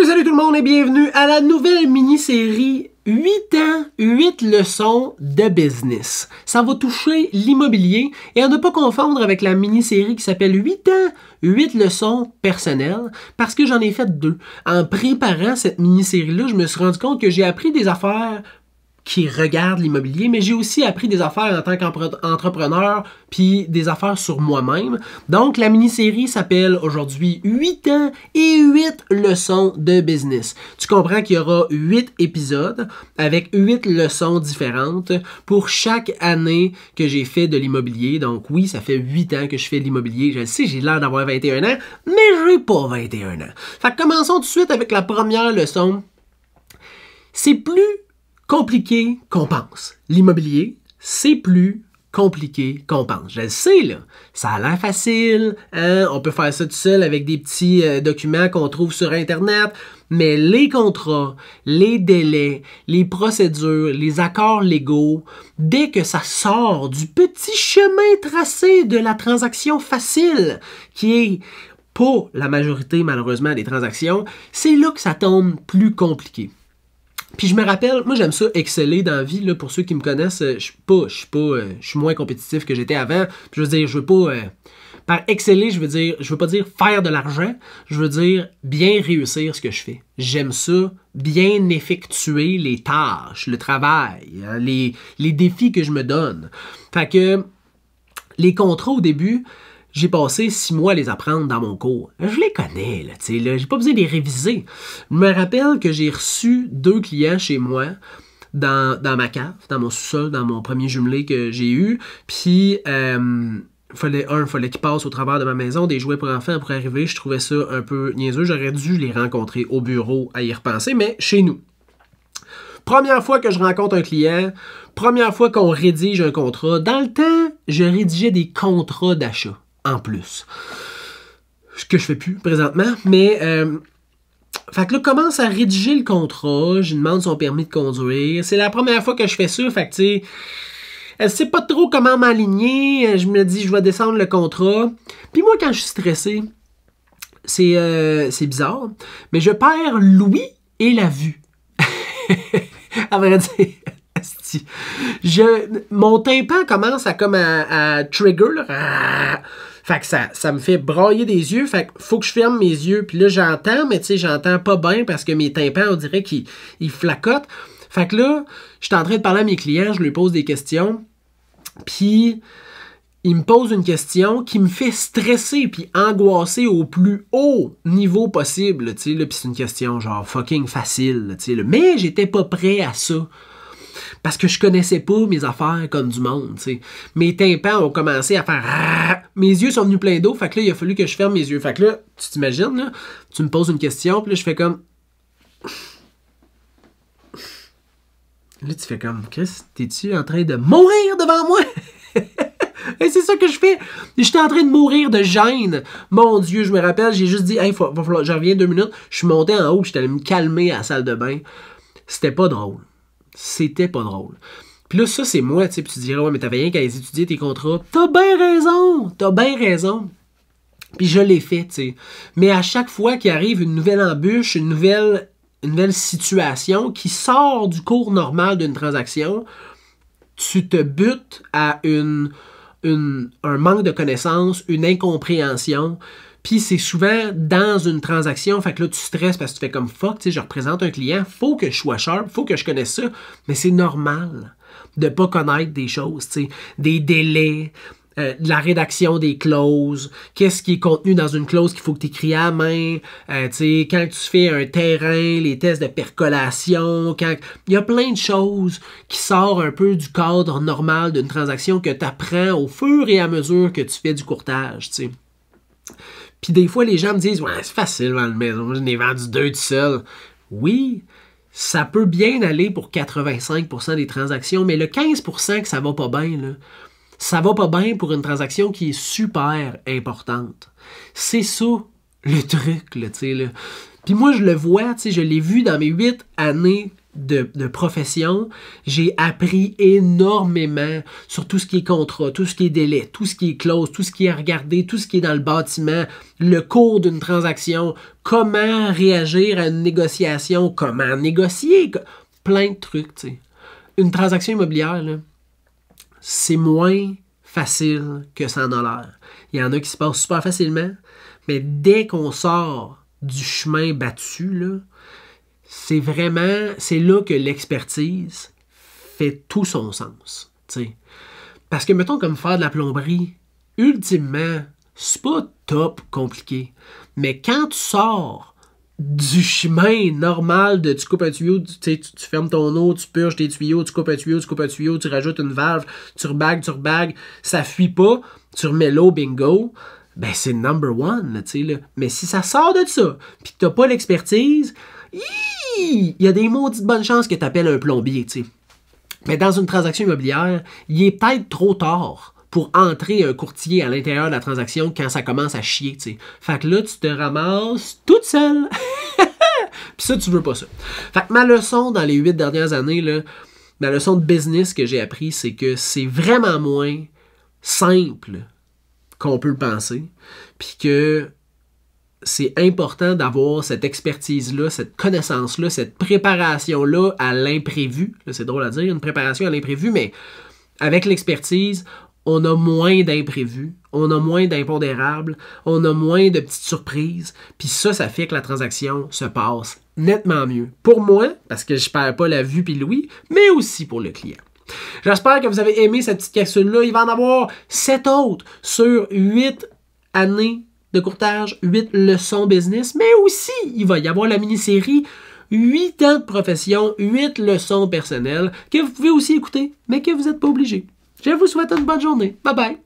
Salut tout le monde et bienvenue à la nouvelle mini-série 8 ans, 8 leçons de business. Ça va toucher l'immobilier et à ne pas confondre avec la mini-série qui s'appelle 8 ans, 8 leçons personnelles parce que j'en ai fait 2. En préparant cette mini-série-là, je me suis rendu compte que j'ai appris des affaires qui regardent l'immobilier, mais j'ai aussi appris des affaires en tant qu'entrepreneur puis des affaires sur moi-même. Donc, la mini-série s'appelle aujourd'hui 8 ans et 8 leçons de business. Tu comprends qu'il y aura 8 épisodes avec 8 leçons différentes pour chaque année que j'ai fait de l'immobilier. Donc, oui, ça fait 8 ans que je fais de l'immobilier. Je le sais, j'ai l'air d'avoir 21 ans, mais j'ai pas 21 ans. Fait que commençons tout de suite avec la première leçon. C'est plus compliqué qu'on pense. L'immobilier, c'est plus compliqué qu'on pense. Je le sais, là. Ça a l'air facile, hein? On peut faire ça tout seul avec des petits documents qu'on trouve sur Internet, mais les contrats, les délais, les procédures, les accords légaux, dès que ça sort du petit chemin tracé de la transaction facile, qui est pas la majorité, malheureusement, des transactions, c'est là que ça tombe plus compliqué. Puis je me rappelle, moi j'aime ça exceller dans la vie, là, pour ceux qui me connaissent, je suis moins compétitif que j'étais avant. Puis je veux dire, je veux pas, par exceller, je veux pas dire faire de l'argent, je veux dire bien réussir ce que je fais. J'aime ça, bien effectuer les tâches, le travail, hein, les défis que je me donne. Fait que les contrats au début, j'ai passé 6 mois à les apprendre dans mon cours. Je les connais, là, tu sais, là, j'ai pas besoin de les réviser. Je me rappelle que j'ai reçu 2 clients chez moi dans ma cave, dans mon sous-sol, dans mon premier jumelé que j'ai eu. Puis, fallait qu'ils passent au travers de ma maison, des jouets pour enfants pour arriver. Je trouvais ça un peu niaiseux. J'aurais dû les rencontrer au bureau à y repenser, mais chez nous. Première fois que je rencontre un client, première fois qu'on rédige un contrat. Dans le temps, je rédigeais des contrats d'achat. En plus. Ce que je fais plus présentement, mais fait que là, commence à rédiger le contrat, je lui demande son permis de conduire. C'est la première fois que je fais ça, fait que tu sais, elle sait pas trop comment m'aligner, je me dis je vais descendre le contrat. Puis moi, quand je suis stressé, c'est bizarre, mais je perds l'ouïe et la vue. À vrai dire. Mon tympan commence à trigger, là. Fait que ça me fait brailler des yeux. Fait que faut que je ferme mes yeux. Puis là, j'entends, mais tu sais, j'entends pas bien parce que mes tympans, on dirait qu'ils flacotent. Fait que là, je suis en train de parler à mes clients, je lui pose des questions. Puis, il me pose une question qui me fait stresser puis angoisser au plus haut niveau possible. Tu sais, puis c'est une question genre fucking facile. Tu sais, mais j'étais pas prêt à ça. Parce que je connaissais pas mes affaires comme du monde, tu sais. Mes tympans ont commencé à faire... Mes yeux sont venus pleins d'eau, fait que là, il a fallu que je ferme mes yeux. Fait que là, tu t'imagines, là, tu me poses une question, puis là, je fais comme... Là, tu fais comme... Chris, t'es-tu en train de mourir devant moi? Et c'est ça que je fais. J'étais en train de mourir de gêne. Mon Dieu, je me rappelle, j'ai juste dit, hey, va falloir, je reviens 2 minutes. Je suis monté en haut, j'étais allé me calmer à la salle de bain. C'était pas drôle. C'était pas drôle. Puis là, ça, c'est moi, tu sais, puis tu dirais, ouais, mais t'avais rien qu'à étudier tes contrats. T'as bien raison. Puis je l'ai fait, tu sais. Mais à chaque fois qu'il arrive une nouvelle embûche, une nouvelle situation qui sort du cours normal d'une transaction, tu te butes à un manque de connaissances, une incompréhension. Puis c'est souvent dans une transaction, fait que là tu stresses parce que tu fais comme fuck, tu sais, je représente un client, faut que je sois sharp, faut que je connaisse ça, mais c'est normal de pas connaître des choses, tu sais, des délais, de la rédaction des clauses, qu'est-ce qui est contenu dans une clause qu'il faut que tu écris à la main, tu sais, quand tu fais un terrain, les tests de percolation, quand il y a plein de choses qui sortent un peu du cadre normal d'une transaction que tu apprends au fur et à mesure que tu fais du courtage, tu sais. Puis des fois, les gens me disent « Ouais, c'est facile dans le maison, j'en ai vendu 2 tout seul. » Oui, ça peut bien aller pour 85% des transactions, mais le 15% que ça va pas bien, là, ça va pas bien pour une transaction qui est super importante. C'est ça, le truc, là, tu sais, là. Puis moi, je le vois, tu sais, je l'ai vu dans mes 8 années de profession, j'ai appris énormément sur tout ce qui est contrat, tout ce qui est délai, tout ce qui est clause, tout ce qui est à regarder, tout ce qui est dans le bâtiment, le cours d'une transaction, comment réagir à une négociation, comment négocier, plein de trucs, tu sais. Une transaction immobilière, là, c'est moins facile que ça en a l'air. Il y en a qui se passent super facilement, mais dès qu'on sort du chemin battu, là, c'est là que l'expertise fait tout son sens. T'sais. Parce que, mettons, comme faire de la plomberie, ultimement, c'est pas top compliqué. Mais quand tu sors du chemin normal de tu coupes un tuyau, tu fermes ton eau, tu purges tes tuyaux, tu coupes un tuyau, tu rajoutes une valve, tu rebagues, ça fuit pas, tu remets l'eau, bingo, ben c'est number one, là. Mais si ça sort de ça, puis que t'as pas l'expertise, il y a des maudites bonnes chances que tu appelles un plombier, tu sais. Mais dans une transaction immobilière, il est peut-être trop tard pour entrer un courtier à l'intérieur de la transaction quand ça commence à chier, tu sais. Fait que là, tu te ramasses toute seule. Puis ça, tu veux pas ça. Fait que ma leçon dans les 8 dernières années, là, ma leçon de business que j'ai appris, c'est que c'est vraiment moins simple qu'on peut le penser. Puis que c'est important d'avoir cette expertise-là, cette connaissance-là, cette préparation-là à l'imprévu. Là, c'est drôle à dire, une préparation à l'imprévu, mais avec l'expertise, on a moins d'imprévus, on a moins d'impondérables, on a moins de petites surprises, puis ça fait que la transaction se passe nettement mieux. Pour moi, parce que je perds pas la vue puis l'ouïe, mais aussi pour le client. J'espère que vous avez aimé cette petite capsule-là. Il va en avoir 7 autres sur 8 années de courtage, 8 leçons business, mais aussi, il va y avoir la mini-série 8 ans de profession, 8 leçons personnelles que vous pouvez aussi écouter, mais que vous n'êtes pas obligé. Je vous souhaite une bonne journée. Bye bye!